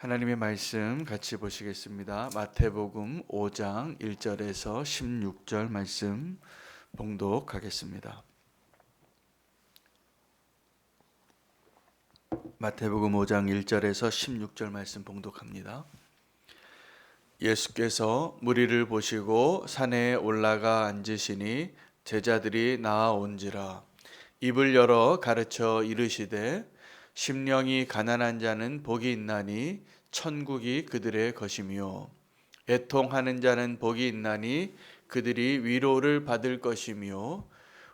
하나님의 말씀 같이 보시겠습니다. 마태복음 5장 1절에서 16절 말씀 봉독하겠습니다. 마태복음 5장 1절에서 16절 말씀 봉독합니다. 예수께서 무리를 보시고 산에 올라가 앉으시니 제자들이 나아온지라. 입을 열어 가르쳐 이르시되 심령이 가난한 자는 복이 있나니 천국이 그들의 것이며 애통하는 자는 복이 있나니 그들이 위로를 받을 것이며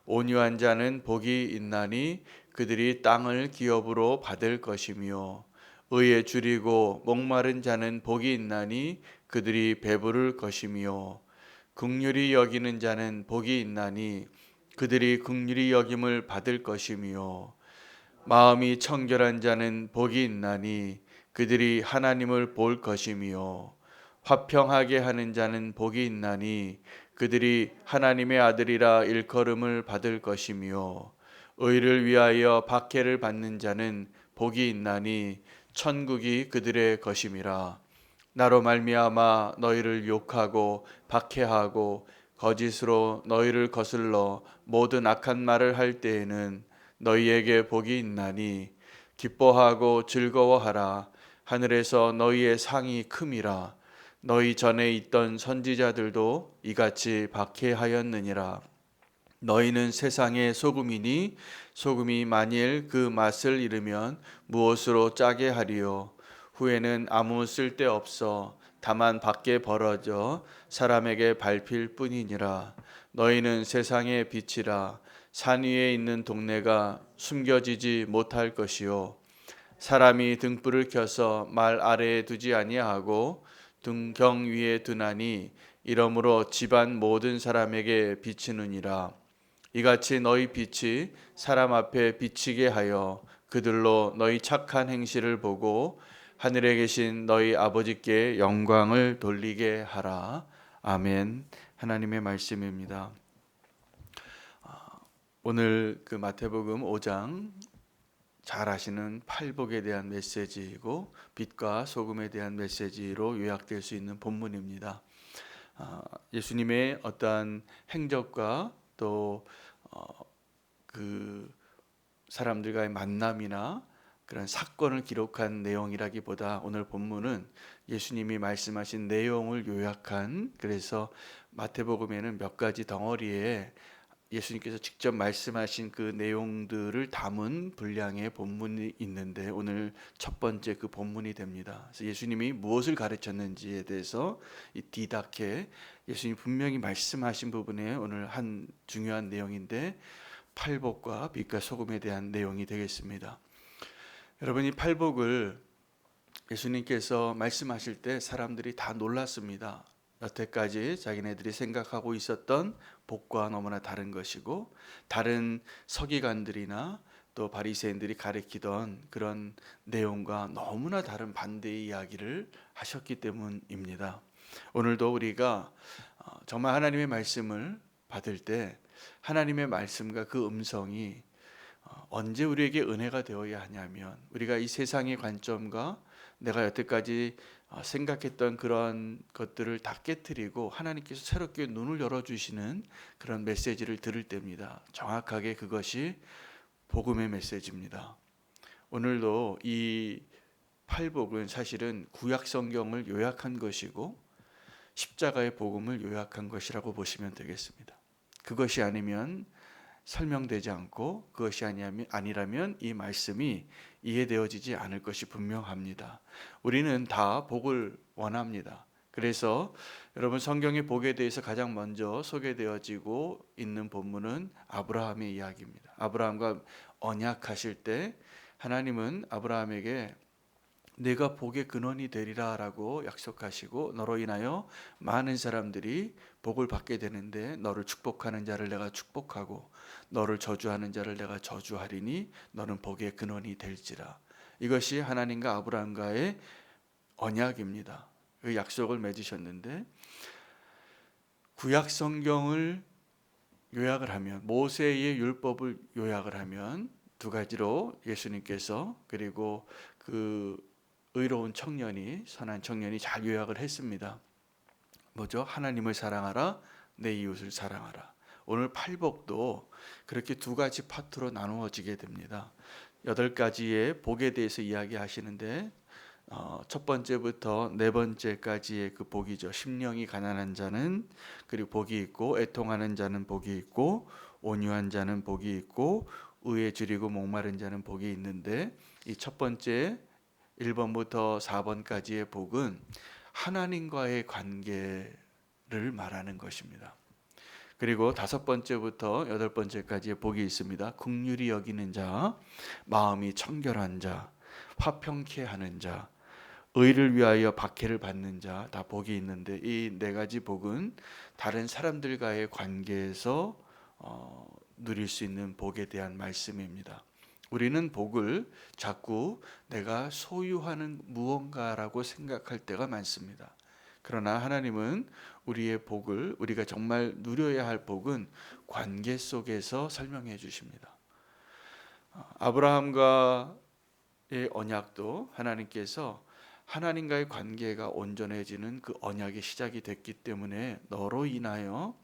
온유한 자는 복이 있나니 그들이 땅을 기업으로 받을 것이며 의에 줄이고 목마른 자는 복이 있나니 그들이 배부를 것이며 긍휼히 여기는 자는 복이 있나니 그들이 긍휼히 여김을 받을 것이며 마음이 청결한 자는 복이 있나니 그들이 하나님을 볼 것이며 화평하게 하는 자는 복이 있나니 그들이 하나님의 아들이라 일컬음을 받을 것이며 의를 위하여 박해를 받는 자는 복이 있나니 천국이 그들의 것임이라. 나로 말미암아 너희를 욕하고 박해하고 거짓으로 너희를 거슬러 모든 악한 말을 할 때에는 너희에게 복이 있나니 기뻐하고 즐거워하라. 하늘에서 너희의 상이 큼이라. 너희 전에 있던 선지자들도 이같이 박해하였느니라. 너희는 세상의 소금이니 소금이 만일 그 맛을 잃으면 무엇으로 짜게 하리요. 후에는 아무 쓸데없어 다만 밖에 벌어져 사람에게 밟힐 뿐이니라. 너희는 세상의 빛이라. 산 위에 있는 동네가 숨겨지지 못할 것이요 사람이 등불을 켜서 말 아래에 두지 아니하고 등경 위에 두나니 이러므로 집안 모든 사람에게 비치느니라. 이같이 너희 빛이 사람 앞에 비치게 하여 그들로 너희 착한 행실을 보고 하늘에 계신 너희 아버지께 영광을 돌리게 하라. 아멘. 하나님의 말씀입니다. 오늘 그 마태복음 5장 잘 아시는 팔복에 대한 메시지이고 빛과 소금에 대한 메시지로 요약될 수 있는 본문입니다. 예수님의 어떠한 행적과 또 그 사람들과의 만남이나 그런 사건을 기록한 내용이라기보다 오늘 본문은 예수님이 말씀하신 내용을 요약한, 그래서 마태복음에는 몇 가지 덩어리에 예수님께서 직접 말씀하신 그 내용들을 담은 분량의 본문이 있는데 오늘 첫 번째 그 본문이 됩니다. 그래서 예수님이 무엇을 가르쳤는지에 대해서 이 디다케, 예수님이 분명히 말씀하신 부분에 오늘 한 중요한 내용인데 팔복과 빛과 소금에 대한 내용이 되겠습니다. 여러분, 이 팔복을 예수님께서 말씀하실 때 사람들이 다 놀랐습니다. 여태까지 자기네들이 생각하고 있었던 복과 너무나 다른 것이고 다른 서기관들이나 또 바리새인들이 가리키던 그런 내용과 너무나 다른 반대의 이야기를 하셨기 때문입니다. 오늘도 우리가 정말 하나님의 말씀을 받을 때 하나님의 말씀과 그 음성이 언제 우리에게 은혜가 되어야 하냐면 우리가 이 세상의 관점과 내가 여태까지 생각했던 그런 것들을 다 깨트리고 하나님께서 새롭게 눈을 열어주시는 그런 메시지를 들을 때입니다. 정확하게 그것이 복음의 메시지입니다. 오늘도 이 팔복은 사실은 구약 성경을 요약한 것이고 십자가의 복음을 요약한 것이라고 보시면 되겠습니다. 그것이 아니면 설명되지 않고 그것이 아니라면 이 말씀이 이해되어지지 않을 것이 분명합니다. 우리는 다 복을 원합니다. 그래서 여러분, 성경의 복에 대해서 가장 먼저 소개되어지고 있는 본문은 아브라함의 이야기입니다. 아브라함과 언약하실 때 하나님은 아브라함에게 내가 복의 근원이 되리라 라고 약속하시고 너로 인하여 많은 사람들이 복을 받게 되는데 너를 축복하는 자를 내가 축복하고 너를 저주하는 자를 내가 저주하리니 너는 복의 근원이 될지라. 이것이 하나님과 아브라함과의 언약입니다. 그 약속을 맺으셨는데 구약 성경을 요약을 하면 모세의 율법을 요약을 하면 두 가지로 예수님께서 그리고 그 의로운 청년이, 선한 청년이 잘 요약을 했습니다. 뭐죠? 하나님을 사랑하라, 내 이웃을 사랑하라. 오늘 팔복도 그렇게 두 가지 파트로 나누어지게 됩니다. 8가지의 복에 대해서 이야기하시는데 첫 번째부터 네 번째까지의 그 복이죠. 심령이 가난한 자는, 그리고 복이 있고, 애통하는 자는 복이 있고, 온유한 자는 복이 있고, 의에 줄이고 목마른 자는 복이 있는데, 이 첫 번째 1번부터 4번까지의 복은 하나님과의 관계를 말하는 것입니다. 그리고 5번째부터 8번째까지의 복이 있습니다. 긍휼히 여기는 자, 마음이 청결한 자, 화평케 하는 자, 의를 위하여 박해를 받는 자, 다 복이 있는데, 이 4가지 복은 다른 사람들과의 관계에서 누릴 수 있는 복에 대한 말씀입니다. 우리는 복을 자꾸 내가 소유하는 무언가라고 생각할 때가 많습니다. 그러나 하나님은 우리의 복을, 우리가 정말 누려야 할 복은 관계 속에서 설명해 주십니다. 아브라함과의 언약도 하나님께서 하나님과의 관계가 온전해지는 그 언약의 시작이 됐기 때문에 너로 인하여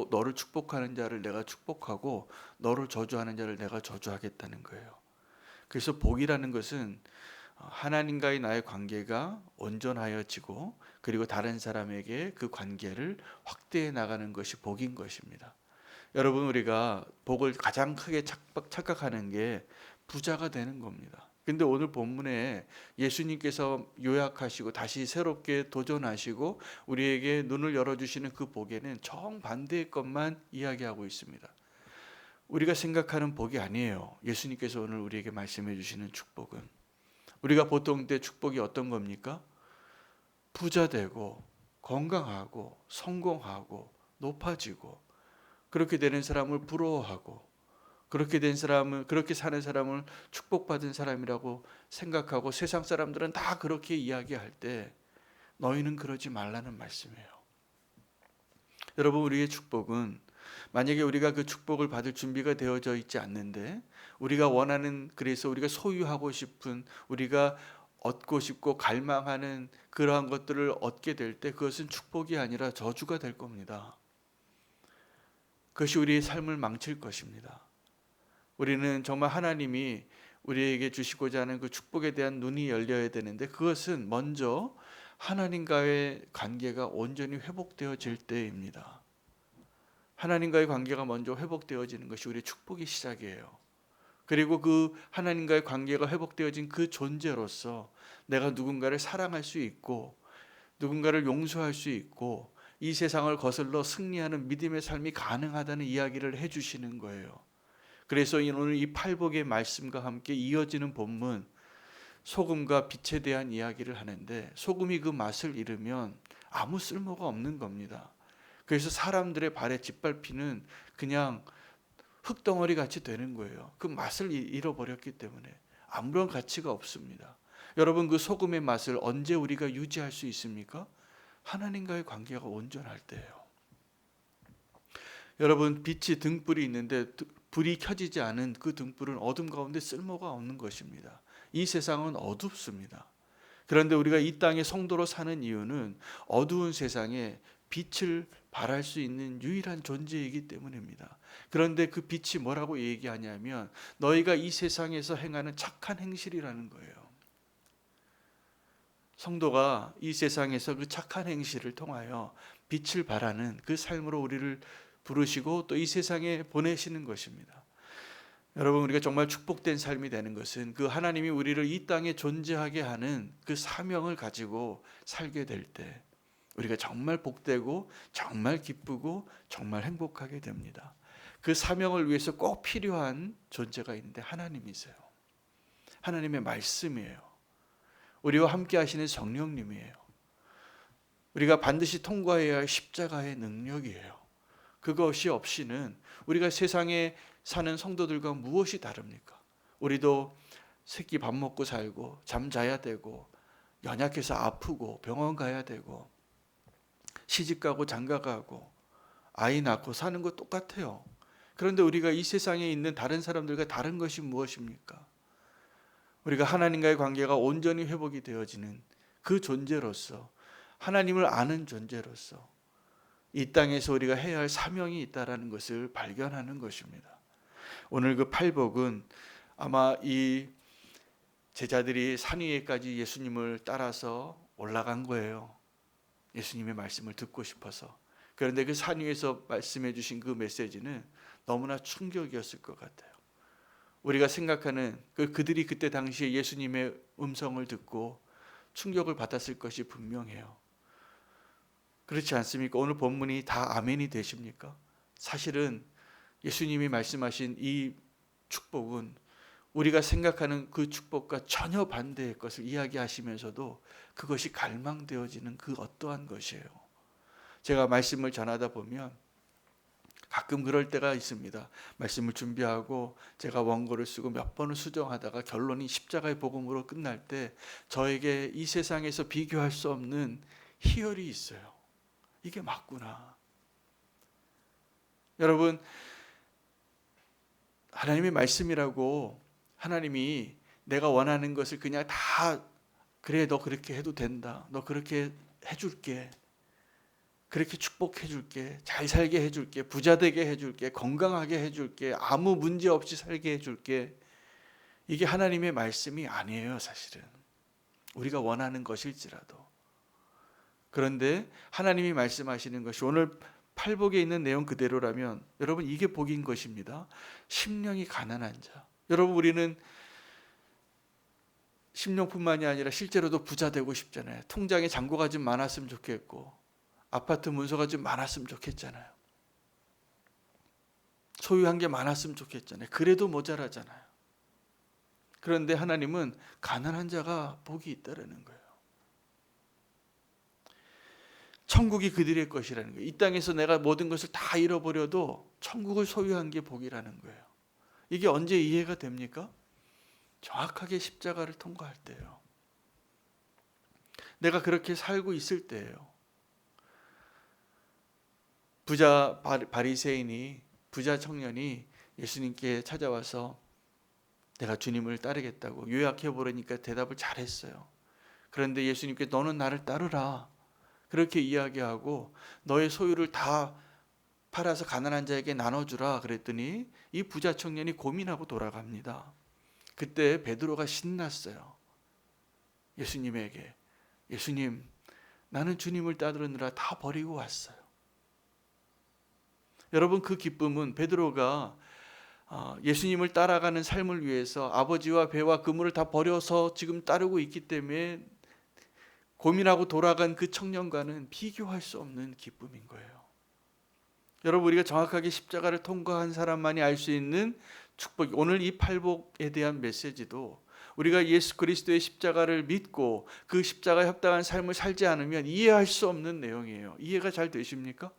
너를 축복하는 자를 내가 축복하고 너를 저주하는 자를 내가 저주하겠다는 거예요. 그래서 복이라는 것은 하나님과의 나의 관계가 온전하여지고, 그리고 다른 사람에게 그 관계를 확대해 나가는 것이 복인 것입니다. 여러분, 우리가 복을 가장 크게 착각하는 게 부자가 되는 겁니다. 근데 오늘 본문에 예수님께서 요약하시고 다시 새롭게 도전하시고 우리에게 눈을 열어주시는 그 복에는 정반대의 것만 이야기하고 있습니다. 우리가 생각하는 복이 아니에요. 예수님께서 오늘 우리에게 말씀해 주시는 축복은, 우리가 보통 때 축복이 어떤 겁니까? 부자 되고 건강하고 성공하고 높아지고, 그렇게 되는 사람을 부러워하고, 그렇게 사는 사람을 축복받은 사람이라고 생각하고, 세상 사람들은 다 그렇게 이야기할 때 너희는 그러지 말라는 말씀이에요. 여러분, 우리의 축복은, 만약에 우리가 그 축복을 받을 준비가 되어져 있지 않는데, 우리가 원하는, 그래서 우리가 소유하고 싶은, 우리가 얻고 싶고 갈망하는 그러한 것들을 얻게 될 때 그것은 축복이 아니라 저주가 될 겁니다. 그것이 우리의 삶을 망칠 것입니다. 우리는 정말 하나님이 우리에게 주시고자 하는 그 축복에 대한 눈이 열려야 되는데, 그것은 먼저 하나님과의 관계가 온전히 회복되어질 때입니다. 하나님과의 관계가 먼저 회복되어지는 것이 우리의 축복의 시작이에요. 그리고 그 하나님과의 관계가 회복되어진 그 존재로서 내가 누군가를 사랑할 수 있고, 누군가를 용서할 수 있고, 이 세상을 거슬러 승리하는 믿음의 삶이 가능하다는 이야기를 해주시는 거예요. 그래서 오늘 이 팔복의 말씀과 함께 이어지는 본문, 소금과 빛에 대한 이야기를 하는데, 소금이 그 맛을 잃으면 아무 쓸모가 없는 겁니다. 그래서 사람들의 발에 짓밟히는 그냥 흙덩어리 같이 되는 거예요. 그 맛을 잃어버렸기 때문에 아무런 가치가 없습니다. 여러분, 그 소금의 맛을 언제 우리가 유지할 수 있습니까? 하나님과의 관계가 온전할 때예요. 여러분, 빛이 등불이 있는데 불이 켜지지 않은 그 등불은 어둠 가운데 쓸모가 없는 것입니다. 이 세상은 어둡습니다. 그런데 우리가 이 땅의 성도로 사는 이유는 어두운 세상에 빛을 발할 수 있는 유일한 존재이기 때문입니다. 그런데 그 빛이 뭐라고 얘기하냐면 너희가 이 세상에서 행하는 착한 행실이라는 거예요. 성도가 이 세상에서 그 착한 행실을 통하여 빛을 발하는 그 삶으로 우리를 부르시고 또 이 세상에 보내시는 것입니다. 여러분, 우리가 정말 축복된 삶이 되는 것은 그 하나님이 우리를 이 땅에 존재하게 하는 그 사명을 가지고 살게 될 때 우리가 정말 복되고 정말 기쁘고 정말 행복하게 됩니다. 그 사명을 위해서 꼭 필요한 존재가 있는데 하나님이세요. 하나님의 말씀이에요. 우리와 함께 하시는 성령님이에요. 우리가 반드시 통과해야 할 십자가의 능력이에요. 그것이 없이는 우리가 세상에 사는 성도들과 무엇이 다릅니까? 우리도 새끼 밥 먹고 살고 잠 자야 되고 연약해서 아프고 병원 가야 되고 시집 가고 장가 가고 아이 낳고 사는 거 똑같아요. 그런데 우리가 이 세상에 있는 다른 사람들과 다른 것이 무엇입니까? 우리가 하나님과의 관계가 온전히 회복이 되어지는 그 존재로서, 하나님을 아는 존재로서 이 땅에서 우리가 해야 할 사명이 있다라는 것을 발견하는 것입니다. 오늘 그 팔복은 아마 이 제자들이 산 위에까지 예수님을 따라서 올라간 거예요. 예수님의 말씀을 듣고 싶어서. 그런데 그 산 위에서 말씀해 주신 그 메시지는 너무나 충격이었을 것 같아요. 우리가 생각하는 그들이 그때 당시에 예수님의 음성을 듣고 충격을 받았을 것이 분명해요. 그렇지 않습니까? 오늘 본문이 다 아멘이 되십니까? 사실은 예수님이 말씀하신 이 축복은 우리가 생각하는 그 축복과 전혀 반대의 것을 이야기하시면서도 그것이 갈망되어지는 그 어떠한 것이에요. 제가 말씀을 전하다 보면 가끔 그럴 때가 있습니다. 말씀을 준비하고 제가 원고를 쓰고 몇 번을 수정하다가 결론이 십자가의 복음으로 끝날 때 저에게 이 세상에서 비교할 수 없는 희열이 있어요. 이게 맞구나. 여러분, 하나님의 말씀이라고 하나님이 내가 원하는 것을 그냥 다 그래 너 그렇게 해도 된다. 너 그렇게 해줄게. 그렇게 축복해 줄게. 잘 살게 해 줄게. 부자 되게 해 줄게. 건강하게 해 줄게. 아무 문제 없이 살게 해 줄게. 이게 하나님의 말씀이 아니에요, 사실은. 우리가 원하는 것일지라도. 그런데 하나님이 말씀하시는 것이 오늘 팔복에 있는 내용 그대로라면 여러분 이게 복인 것입니다. 심령이 가난한 자. 여러분 우리는 심령뿐만이 아니라 실제로도 부자 되고 싶잖아요. 통장에 잔고가 좀 많았으면 좋겠고 아파트 문서가 좀 많았으면 좋겠잖아요. 소유한 게 많았으면 좋겠잖아요. 그래도 모자라잖아요. 그런데 하나님은 가난한 자가 복이 있다라는 거예요. 천국이 그들의 것이라는 거예요. 이 땅에서 내가 모든 것을 다 잃어버려도 천국을 소유한 게 복이라는 거예요. 이게 언제 이해가 됩니까? 정확하게 십자가를 통과할 때예요. 내가 그렇게 살고 있을 때예요. 부자 바리새인이, 부자 청년이 예수님께 찾아와서 내가 주님을 따르겠다고 요약해 보려니까 대답을 잘했어요. 그런데 예수님께 너는 나를 따르라 그렇게 이야기하고 너의 소유를 다 팔아서 가난한 자에게 나눠주라 그랬더니 이 부자 청년이 고민하고 돌아갑니다. 그때 베드로가 신났어요. 예수님에게 예수님 나는 주님을 따르느라 다 버리고 왔어요. 여러분 그 기쁨은 베드로가 예수님을 따라가는 삶을 위해서 아버지와 배와 그물을 다 버려서 지금 따르고 있기 때문에 고민하고 돌아간 그 청년과는 비교할 수 없는 기쁨인 거예요. 여러분 우리가 정확하게 십자가를 통과한 사람만이 알 수 있는 축복, 오늘 이 팔복에 대한 메시지도 우리가 예수 그리스도의 십자가를 믿고 그 십자가에 합당한 삶을 살지 않으면 이해할 수 없는 내용이에요. 이해가 잘 되십니까?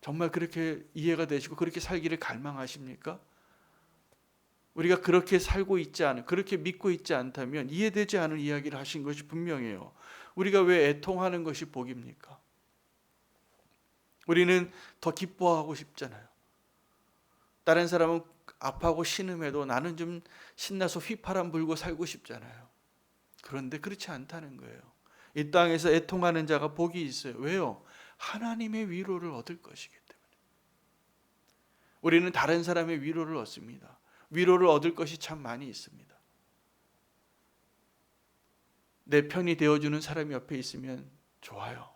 정말 그렇게 이해가 되시고 그렇게 살기를 갈망하십니까? 우리가 그렇게 살고 있지 않은, 그렇게 믿고 있지 않다면 이해되지 않은 이야기를 하신 것이 분명해요. 우리가 왜 애통하는 것이 복입니까? 우리는 더 기뻐하고 싶잖아요. 다른 사람은 아파하고 신음해도 나는 좀 신나서 휘파람 불고 살고 싶잖아요. 그런데 그렇지 않다는 거예요. 이 땅에서 애통하는 자가 복이 있어요. 왜요? 하나님의 위로를 얻을 것이기 때문에. 우리는 다른 사람의 위로를 얻습니다. 위로를 얻을 것이 참 많이 있습니다. 내 편이 되어주는 사람이 옆에 있으면 좋아요.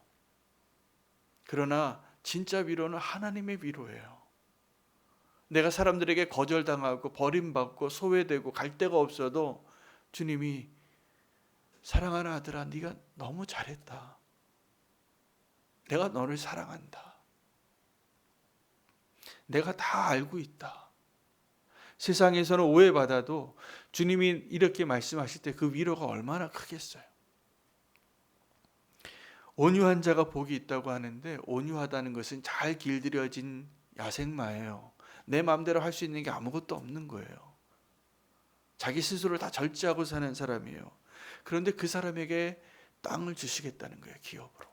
그러나 진짜 위로는 하나님의 위로예요. 내가 사람들에게 거절당하고 버림받고 소외되고 갈 데가 없어도 주님이 사랑하는 아들아 네가 너무 잘했다. 내가 너를 사랑한다. 내가 다 알고 있다. 세상에서는 오해받아도 주님이 이렇게 말씀하실 때 그 위로가 얼마나 크겠어요. 온유한 자가 복이 있다고 하는데 온유하다는 것은 잘 길들여진 야생마예요. 내 마음대로 할 수 있는 게 아무것도 없는 거예요. 자기 스스로를 다 절제하고 사는 사람이에요. 그런데 그 사람에게 땅을 주시겠다는 거예요. 기업으로.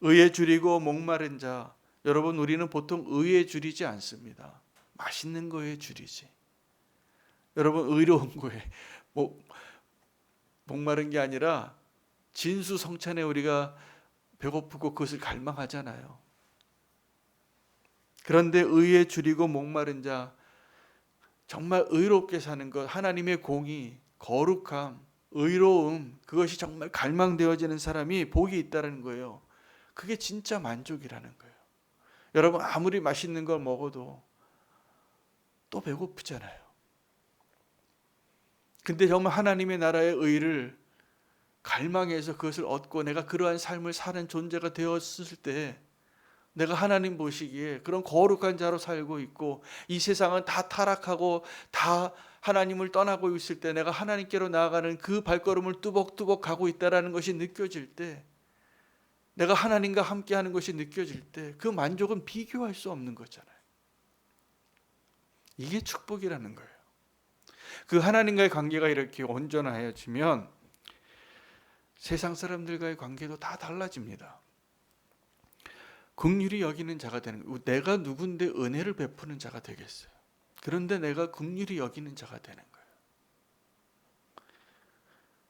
의에 줄이고 목마른 자, 여러분 우리는 보통 의에 줄이지 않습니다. 맛있는 거에 줄이지. 여러분 의로운 거에 목마른 게 아니라 진수성찬에 우리가 배고프고 그것을 갈망하잖아요. 그런데 의에 줄이고 목마른 자, 정말 의롭게 사는 것, 하나님의 공의, 거룩함, 의로움, 그것이 정말 갈망되어지는 사람이 복이 있다는 거예요. 그게 진짜 만족이라는 거예요. 여러분 아무리 맛있는 걸 먹어도 또 배고프잖아요. 근데 정말 하나님의 나라의 의를 갈망해서 그것을 얻고 내가 그러한 삶을 사는 존재가 되었을 때 내가 하나님 보시기에 그런 거룩한 자로 살고 있고 이 세상은 다 타락하고 다 하나님을 떠나고 있을 때 내가 하나님께로 나아가는 그 발걸음을 뚜벅뚜벅 가고 있다는 것이 느껴질 때, 내가 하나님과 함께하는 것이 느껴질 때 그 만족은 비교할 수 없는 거잖아요. 이게 축복이라는 거예요. 그 하나님과의 관계가 이렇게 온전해지면 세상 사람들과의 관계도 다 달라집니다. 긍휼히 여기는 자가 되는 거예요. 내가 누군데 은혜를 베푸는 자가 되겠어요. 그런데 내가 긍휼히 여기는 자가 되는 거예요.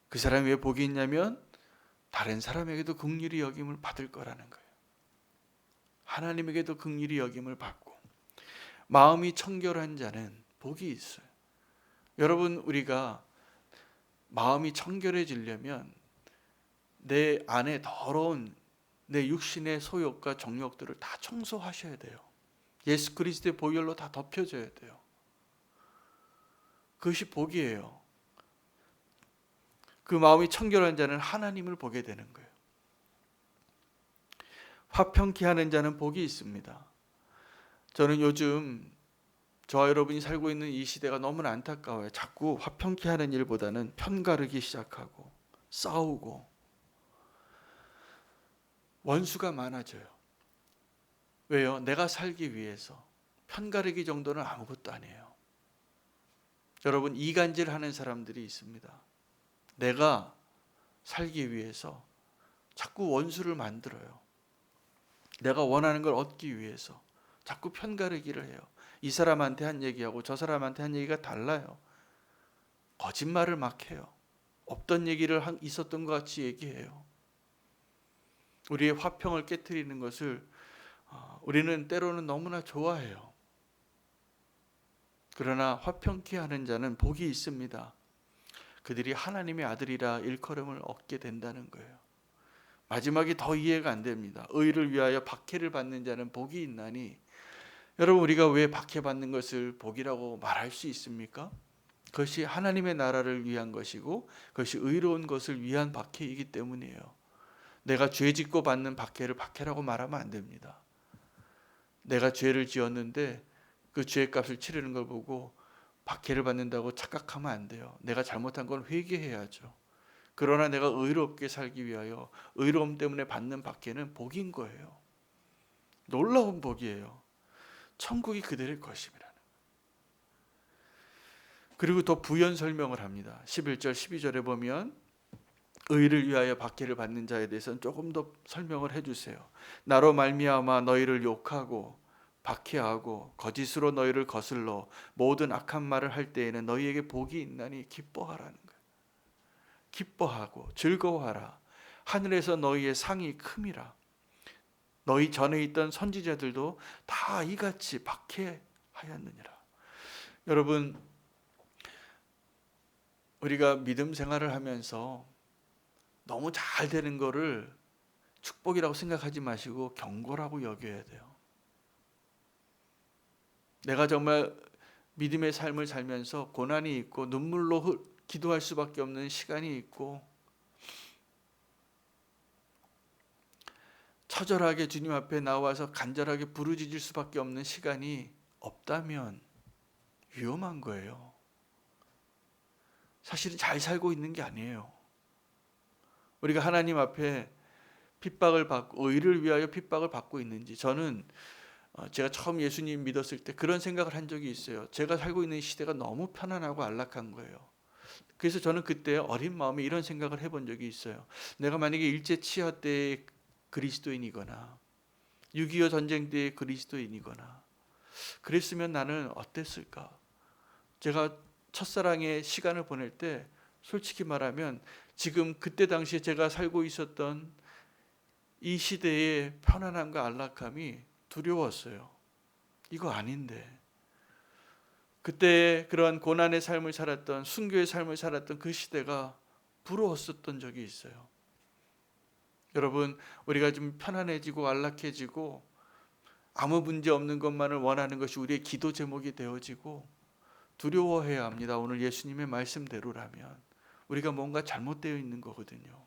그 사람이 왜 복이 있냐면 다른 사람에게도 긍휼히 여김을 받을 거라는 거예요. 하나님에게도 긍휼히 여김을 받고 마음이 청결한 자는 복이 있어요. 여러분 우리가 마음이 청결해지려면 내 안에 더러운 내 육신의 소욕과 정욕들을 다 청소하셔야 돼요. 예수 그리스도의 보혈로 다 덮여져야 돼요. 그것이 복이에요. 그 마음이 청결한 자는 하나님을 보게 되는 거예요. 화평케 하는 자는 복이 있습니다. 저는 요즘 저와 여러분이 살고 있는 이 시대가 너무나 안타까워요. 자꾸 화평케 하는 일보다는 편가르기 시작하고 싸우고 원수가 많아져요. 왜요? 내가 살기 위해서. 편가르기 정도는 아무것도 아니에요. 여러분 이간질하는 사람들이 있습니다. 내가 살기 위해서 자꾸 원수를 만들어요. 내가 원하는 걸 얻기 위해서 자꾸 편가르기를 해요. 이 사람한테 한 얘기하고 저 사람한테 한 얘기가 달라요. 거짓말을 막 해요. 없던 얘기를 있었던 것 같이 얘기해요. 우리의 화평을 깨트리는 것을 우리는 때로는 너무나 좋아해요. 그러나 화평케 하는 자는 복이 있습니다. 그들이 하나님의 아들이라 일컬음을 얻게 된다는 거예요. 마지막이 더 이해가 안 됩니다. 의를 위하여 박해를 받는 자는 복이 있나니, 여러분 우리가 왜 박해받는 것을 복이라고 말할 수 있습니까? 그것이 하나님의 나라를 위한 것이고 그것이 의로운 것을 위한 박해이기 때문이에요. 내가 죄 짓고 받는 박해를 박해라고 말하면 안 됩니다. 내가 죄를 지었는데 그 죄값을 치르는 걸 보고 박해를 받는다고 착각하면 안 돼요. 내가 잘못한 건 회개해야죠. 그러나 내가 의롭게 살기 위하여 의로움 때문에 받는 박해는 복인 거예요. 놀라운 복이에요. 천국이 그들의 것임이라는. 그리고 더 부연 설명을 합니다. 11절 12절에 보면 의를 위하여 박해를 받는 자에 대해서는 조금 더 설명을 해주세요. 나로 말미암아 너희를 욕하고 박해하고 거짓으로 너희를 거슬러 모든 악한 말을 할 때에는 너희에게 복이 있나니 기뻐하라는 거예요. 기뻐하고 즐거워하라. 하늘에서 너희의 상이 큼이라. 너희 전에 있던 선지자들도 다 이같이 박해하였느니라. 여러분 우리가 믿음 생활을 하면서 너무 잘 되는 거를 축복이라고 생각하지 마시고 경고라고 여겨야 돼요. 내가 정말 믿음의 삶을 살면서 고난이 있고 눈물로 기도할 수밖에 없는 시간이 있고 처절하게 주님 앞에 나와서 간절하게 부르짖을 수밖에 없는 시간이 없다면 위험한 거예요. 사실은 잘 살고 있는 게 아니에요. 우리가 하나님 앞에 핍박을 받고 의를 위하여 핍박을 받고 있는지, 저는 제가 처음 예수님 믿었을 때 그런 생각을 한 적이 있어요. 제가 살고 있는 시대가 너무 편안하고 안락한 거예요. 그래서 저는 그때 어린 마음에 이런 생각을 해본 적이 있어요. 내가 만약에 일제치하 때의 그리스도인이거나 6.25 전쟁 때의 그리스도인이거나 그랬으면 나는 어땠을까? 제가 첫사랑의 시간을 보낼 때 솔직히 말하면 지금 그때 당시에 제가 살고 있었던 이 시대의 편안함과 안락함이 두려웠어요. 이거 아닌데. 그때 그런 고난의 삶을 살았던, 순교의 삶을 살았던 그 시대가 부러웠었던 적이 있어요. 여러분, 우리가 좀 편안해지고 안락해지고 아무 문제 없는 것만을 원하는 것이 우리의 기도 제목이 되어지고 두려워해야 합니다. 오늘 예수님의 말씀대로라면 우리가 뭔가 잘못되어 있는 거거든요.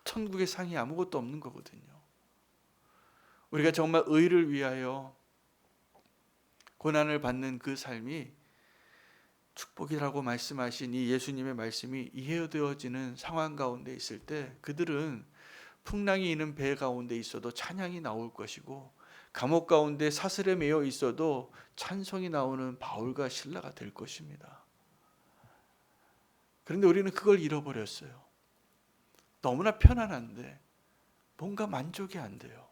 천국의 상이 아무것도 없는 거거든요. 우리가 정말 의를 위하여 고난을 받는 그 삶이 축복이라고 말씀하신 이 예수님의 말씀이 이해되어지는 상황 가운데 있을 때 그들은 풍랑이 있는 배 가운데 있어도 찬양이 나올 것이고 감옥 가운데 사슬에 매여 있어도 찬송이 나오는 바울과 실라가 될 것입니다. 그런데 우리는 그걸 잃어버렸어요. 너무나 편안한데 뭔가 만족이 안 돼요.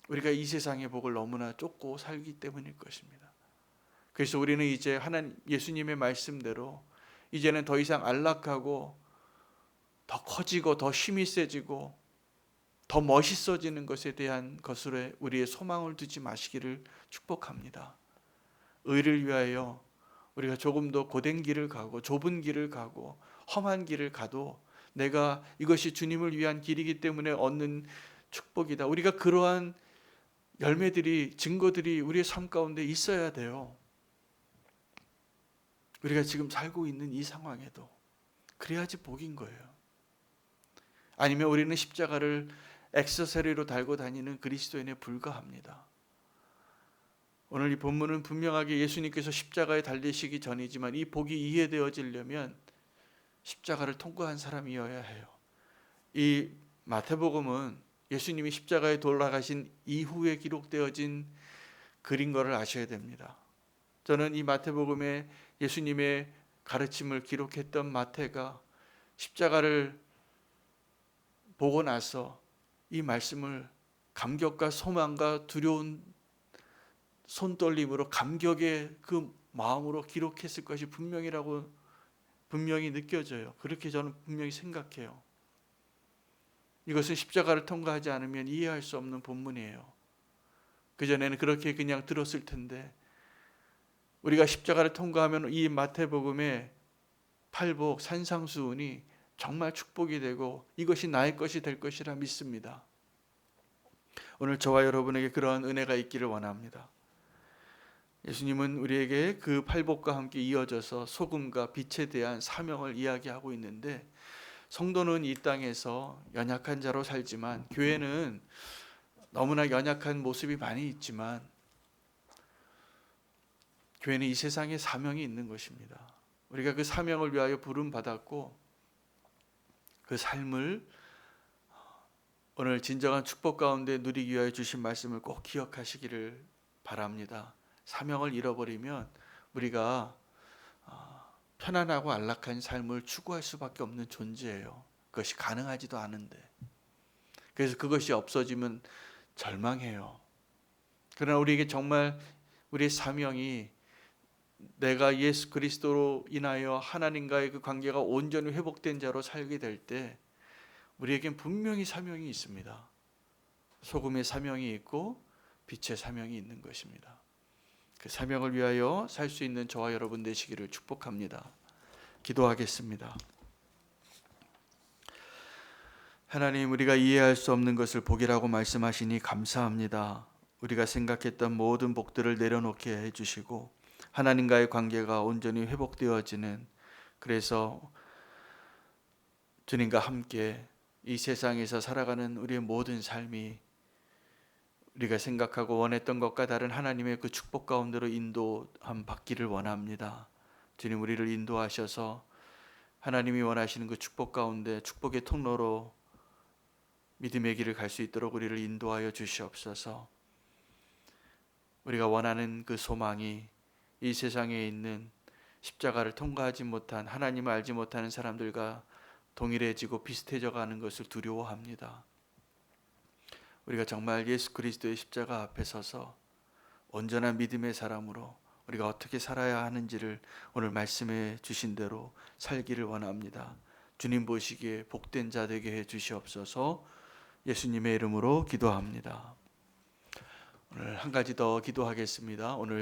우리가 이 세상의 복을 너무나 쫓고 살기 때문일 것입니다. 그래서 우리는 이제 하나님 예수님의 말씀대로 이제는 더 이상 안락하고 더 커지고 더 힘이 세지고 더 멋있어지는 것에 대한 것으로 우리의 소망을 두지 마시기를 축복합니다. 의를 위하여 우리가 조금 더 고된 길을 가고 좁은 길을 가고 험한 길을 가도 내가 이것이 주님을 위한 길이기 때문에 얻는 축복이다. 우리가 그러한 열매들이, 증거들이 우리의 삶 가운데 있어야 돼요. 우리가 지금 살고 있는 이 상황에도 그래야지 복인 거예요. 아니면 우리는 십자가를 액세서리로 달고 다니는 그리스도인에 불과합니다. 오늘 이 본문은 분명하게 예수님께서 십자가에 달리시기 전이지만 이 복이 이해되어지려면 십자가를 통과한 사람이어야 해요. 이 마태복음은 예수님이 십자가에 돌아가신 이후에 기록되어진 글인 것을 아셔야 됩니다. 저는 이 마태복음에 예수님의 가르침을 기록했던 마태가 십자가를 보고 나서 이 말씀을 감격과 소망과 두려운 손떨림으로 감격의 그 마음으로 기록했을 것이 분명히 느껴져요. 그렇게 저는 분명히 생각해요. 이것은 십자가를 통과하지 않으면 이해할 수 없는 본문이에요. 그전에는 그렇게 그냥 들었을 텐데 우리가 십자가를 통과하면 이 마태복음의 팔복 산상수훈이 정말 축복이 되고 이것이 나의 것이 될 것이라 믿습니다. 오늘 저와 여러분에게 그러한 은혜가 있기를 원합니다. 예수님은 우리에게 그 팔복과 함께 이어져서 소금과 빛에 대한 사명을 이야기하고 있는데 성도는 이 땅에서 연약한 자로 살지만 교회는 너무나 연약한 모습이 많이 있지만 교회는 이 세상에 사명이 있는 것입니다. 우리가 그 사명을 위하여 부름받았고 그 삶을 오늘 진정한 축복 가운데 누리기 위하여 주신 말씀을 꼭 기억하시기를 바랍니다. 사명을 잃어버리면 우리가 편안하고 안락한 삶을 추구할 수밖에 없는 존재예요. 그것이 가능하지도 않은데. 그래서 그것이 없어지면 절망해요. 그러나 우리에게 정말 우리의 사명이 내가 예수 그리스도로 인하여 하나님과의 그 관계가 온전히 회복된 자로 살게 될 때 우리에겐 분명히 사명이 있습니다. 소금의 사명이 있고 빛의 사명이 있는 것입니다. 그 사명을 위하여 살 수 있는 저와 여러분 되시기를 축복합니다. 기도하겠습니다. 하나님, 우리가 이해할 수 없는 것을 복이라고 말씀하시니 감사합니다. 우리가 생각했던 모든 복들을 내려놓게 해주시고 하나님과의 관계가 온전히 회복되어지는, 그래서 주님과 함께 이 세상에서 살아가는 우리의 모든 삶이 우리가 생각하고 원했던 것과 다른 하나님의 그 축복 가운데로 인도함 받기를 원합니다. 주님, 우리를 인도하셔서 하나님이 원하시는 그 축복 가운데 축복의 통로로 믿음의 길을 갈 수 있도록 우리를 인도하여 주시옵소서. 우리가 원하는 그 소망이 이 세상에 있는 십자가를 통과하지 못한, 하나님을 알지 못하는 사람들과 동일해지고 비슷해져 가는 것을 두려워합니다. 우리가 정말 예수 그리스도의 십자가 앞에 서서 온전한 믿음의 사람으로 우리가 어떻게 살아야 하는지를 오늘 말씀해 주신 대로 살기를 원합니다. 주님 보시기에 복된 자 되게 해 주시옵소서. 예수님의 이름으로 기도합니다. 오늘 한 가지 더 기도하겠습니다. 오늘